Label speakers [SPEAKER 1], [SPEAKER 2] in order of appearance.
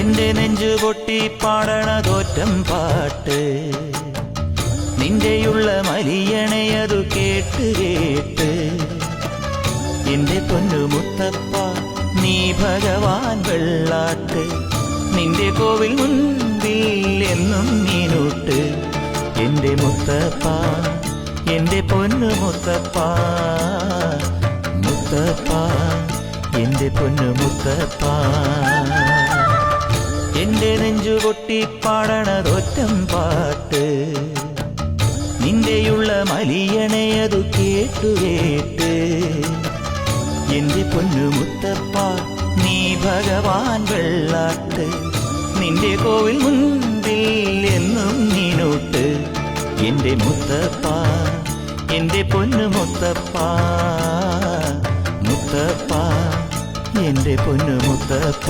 [SPEAKER 1] എന്റെ നെഞ്ചു പൊട്ടി പാടണതോറ്റം പാട്ട് നിന്റെയുള്ള മലിയണയതു കേട്ട് കേട്ട് എന്റെ പൊന്നു മുത്തപ്പ നീ ഭഗവാൻ വെള്ളാട്ട് നിന്റെ കോവിൽ മുൻപിൽ എന്നും നീനൂട്ട് എന്റെ മുത്തപ്പ എന്റെ പൊന്നു മുത്തപ്പ മുത്തപ്പ എന്റെ പൊന്നു മുത്തപ്പ എന്റെ നെഞ്ചു പൊട്ടി പാടണതൊറ്റം പാട്ട് നിന്റെയുള്ള മലിയണയതു കേട്ടു കേട്ട് എന്റെ പൊന്നു മുത്തപ്പ നീ ഭഗവാൻ വെള്ളാട്ട് നിന്റെ കോവിൽ മുൻപിൽ എന്നും നീനൂട്ട് എന്റെ മുത്തപ്പ എന്റെ പൊന്നു മുത്തപ്പ മുത്തപ്പ എന്റെ പൊന്നു മുത്തപ്പ.